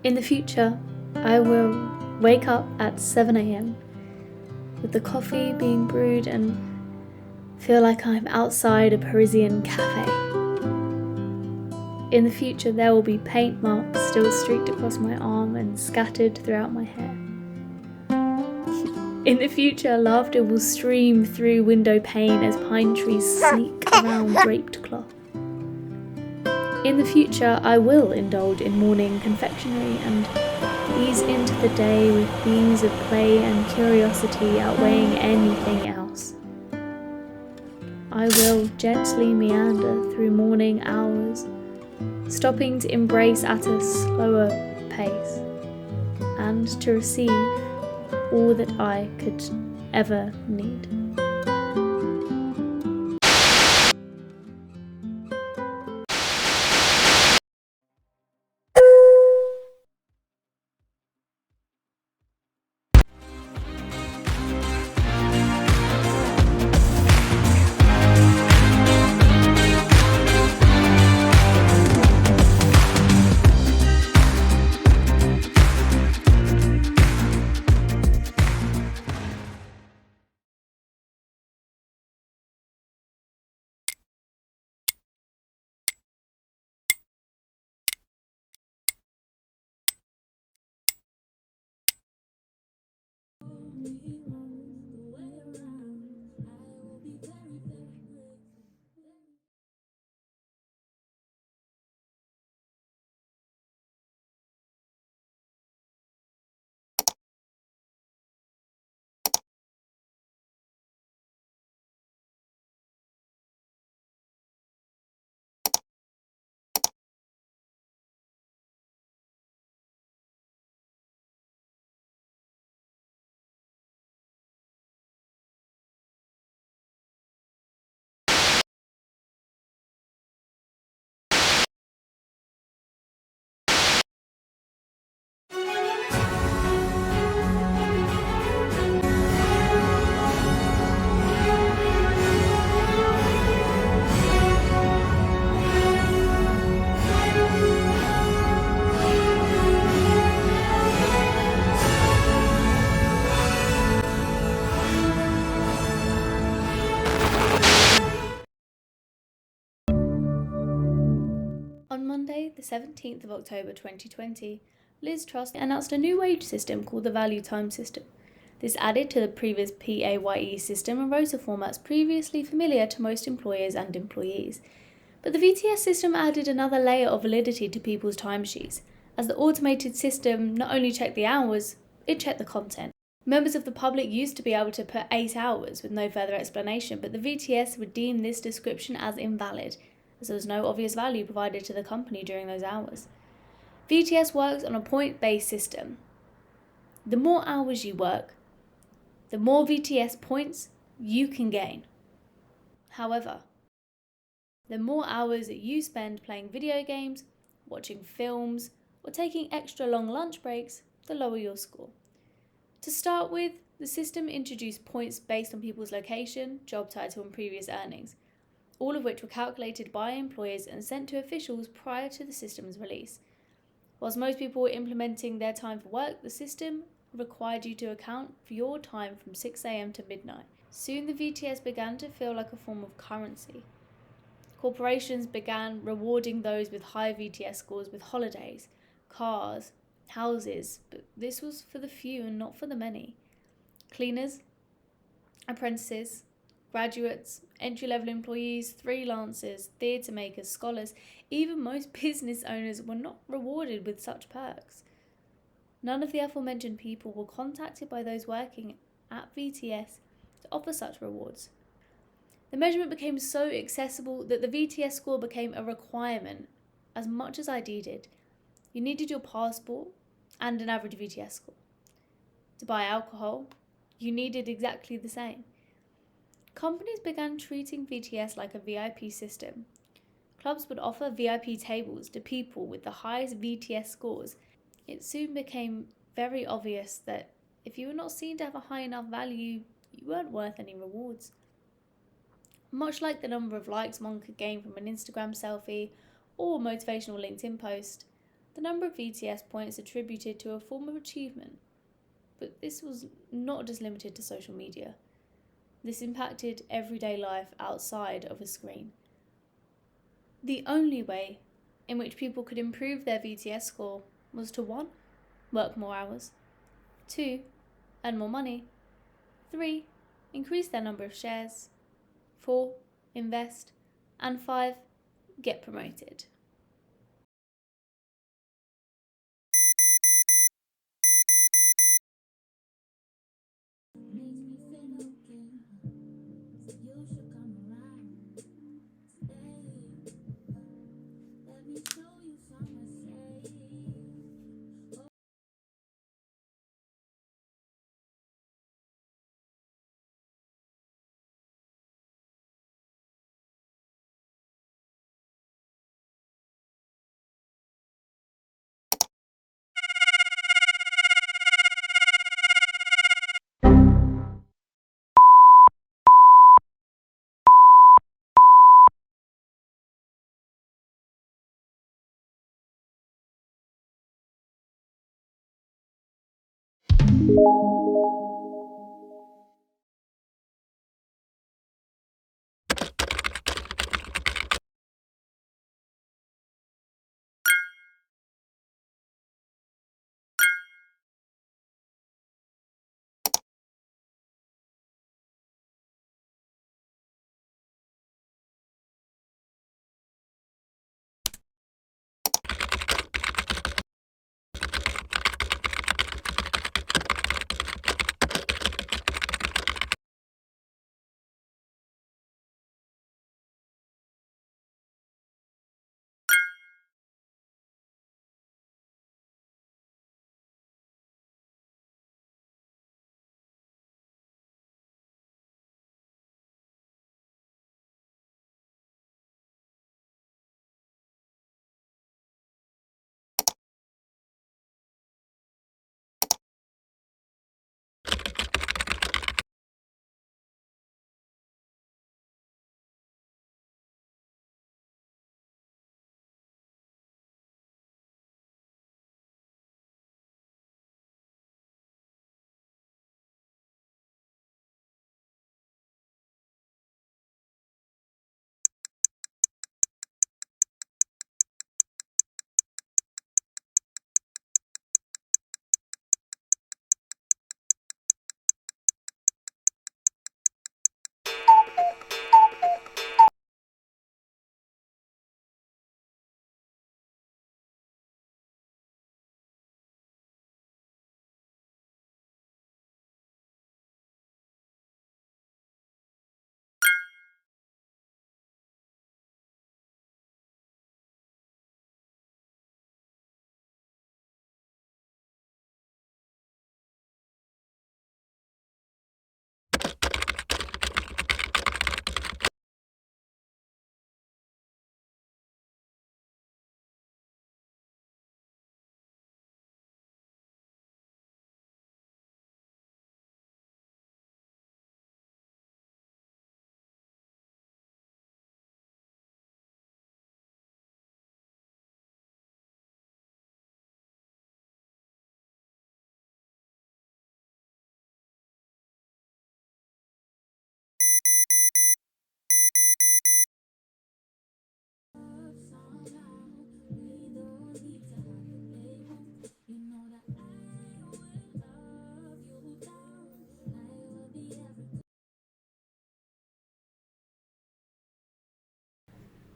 In the future, I will wake up at 7 a.m. with the coffee being brewed and feel like I'm outside a Parisian cafe. In the future, there will be paint marks still streaked across my arm and scattered throughout my hair. In the future, laughter will stream through window pane as pine trees sneak around draped cloth. In the future, I will indulge in morning confectionery and ease into the day with beams of play and curiosity outweighing anything else. I will gently meander through morning hours, stopping to embrace at a slower pace and to receive all that I could ever need. On Monday, the 17th of October 2020, Liz Truss announced a new wage system called the Value Time System. This added to the previous PAYE system and rota formats previously familiar to most employers and employees. But the VTS system added another layer of validity to people's timesheets, as the automated system not only checked the hours, it checked the content. Members of the public used to be able to put 8 hours with no further explanation, but the VTS would deem this description as invalid, as there was no obvious value provided to the company during those hours. VTS works on a point-based system. The more hours you work, the more VTS points you can gain. However, the more hours that you spend playing video games, watching films, or taking extra long lunch breaks, the lower your score. To start with, the system introduced points based on people's location, job title, and previous earnings, all of which were calculated by employers and sent to officials prior to the system's release. Whilst most people were implementing their time for work, the system required you to account for your time from 6 a.m. to midnight. Soon the VTS began to feel like a form of currency. Corporations began rewarding those with high VTS scores with holidays, cars, houses, but this was for the few and not for the many. Cleaners, apprentices, graduates, entry-level employees, freelancers, theatre makers, scholars, even most business owners were not rewarded with such perks. None of the aforementioned people were contacted by those working at VTS to offer such rewards. The measurement became so accessible that the VTS score became a requirement as much as ID did. You needed your passport and an average VTS score. To buy alcohol, you needed exactly the same. Companies began treating VTS like a VIP system. Clubs would offer VIP tables to people with the highest VTS scores. It soon became very obvious that if you were not seen to have a high enough value, you weren't worth any rewards. Much like the number of likes one could gain from an Instagram selfie or motivational LinkedIn post, the number of VTS points attributed to a form of achievement. But this was not just limited to social media. This impacted everyday life outside of a screen. The only way in which people could improve their VTS score was to 1. Work more hours, 2. Earn more money, 3. Increase their number of shares, 4. Invest, and 5. Get promoted.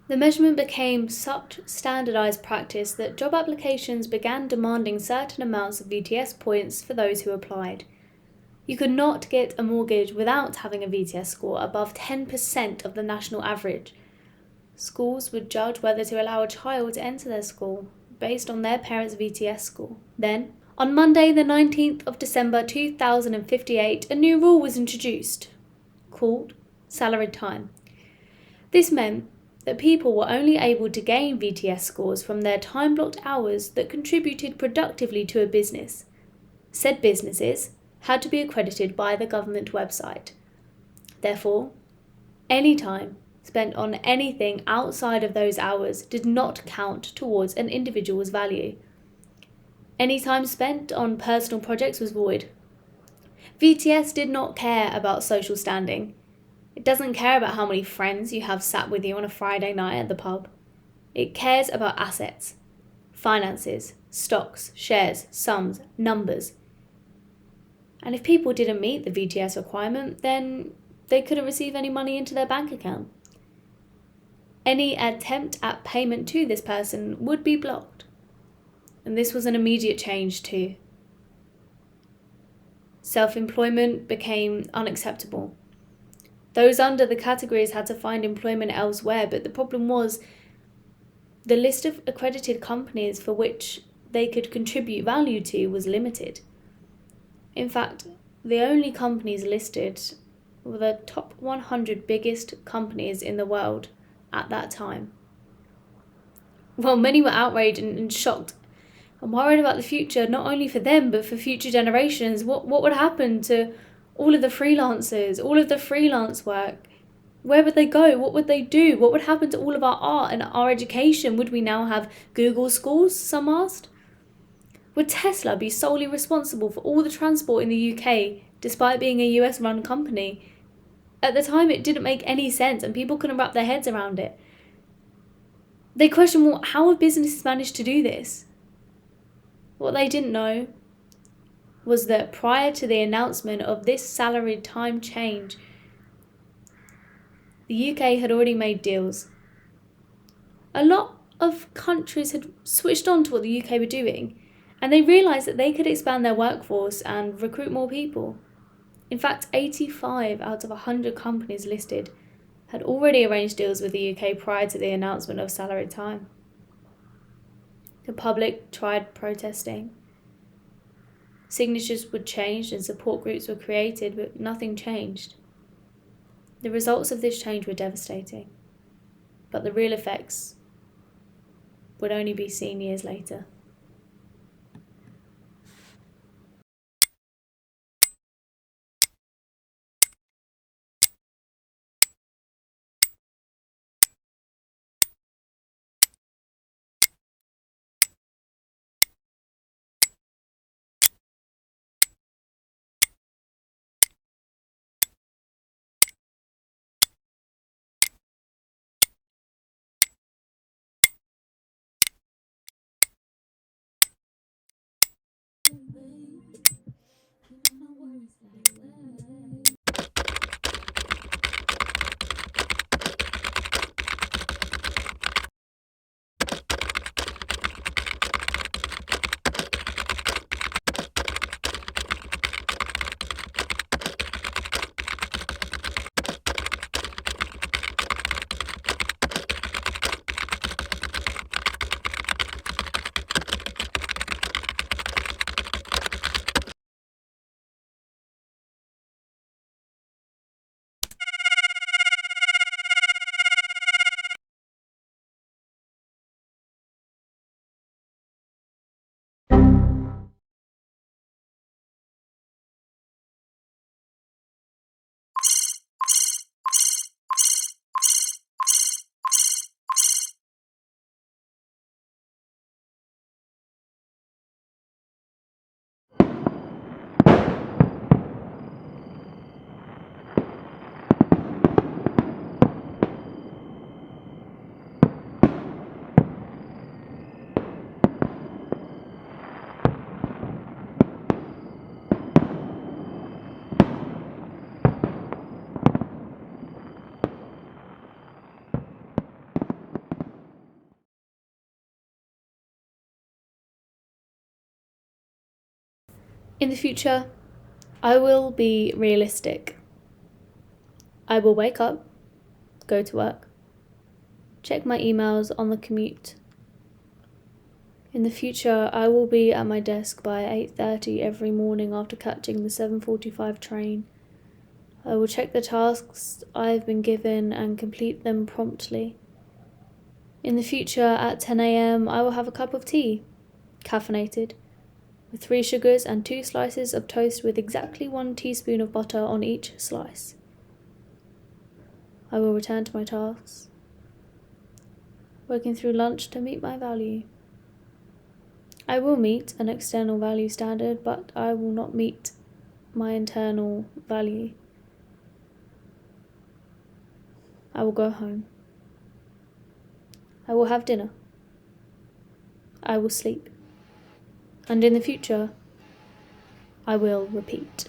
The measurement became such standardized practice that job applications began demanding certain amounts of VTS points for those who applied. You could not get a mortgage without having a VTS score above 10% of the national average. Schools would judge whether to allow a child to enter their school based on their parents' VTS score. Then, on Monday the 19th of December 2058, a new rule was introduced, called salaried time. This meant that people were only able to gain VTS scores from their time-blocked hours that contributed productively to a business. Said businesses had to be accredited by the government website. Therefore, any time spent on anything outside of those hours did not count towards an individual's value. Any time spent on personal projects was void. VTS did not care about social standing. It doesn't care about how many friends you have sat with you on a Friday night at the pub. It cares about assets, finances, stocks, shares, sums, numbers. And if people didn't meet the VTS requirement, then they couldn't receive any money into their bank account. Any attempt at payment to this person would be blocked. And this was an immediate change too. Self-employment became unacceptable. Those under the categories had to find employment elsewhere, but the problem was the list of accredited companies for which they could contribute value to was limited. In fact, the only companies listed were the top 100 biggest companies in the world at that time. Well, many were outraged and shocked and worried about the future, not only for them, but for future generations. What would happen to all of the freelancers, all of the freelance work? Where would they go? What would they do? What would happen to all of our art and our education? Would we now have Google schools, some asked? Would Tesla be solely responsible for all the transport in the UK, despite being a US-run company? At the time, it didn't make any sense and people couldn't wrap their heads around it. They questioned, well, how have businesses managed to do this? What they didn't know was that prior to the announcement of this salaried time change, the UK had already made deals. A lot of countries had switched on to what the UK were doing, and they realised that they could expand their workforce and recruit more people. In fact, 85 out of 100 companies listed had already arranged deals with the UK prior to the announcement of salaried time. The public tried protesting. Signatures were changed and support groups were created, but nothing changed. The results of this change were devastating, but the real effects would only be seen years later. In the future, I will be realistic. I will wake up, go to work, check my emails on the commute. In the future, I will be at my desk by 8:30 every morning after catching the 7:45 train. I will check the tasks I've been given and complete them promptly. In the future, at 10 a.m, I will have a cup of tea, caffeinated, with 3 sugars and 2 slices of toast with exactly 1 teaspoon of butter on each slice. I will return to my tasks, working through lunch to meet my value. I will meet an external value standard, but I will not meet my internal value. I will go home. I will have dinner. I will sleep. And in the future, I will repeat.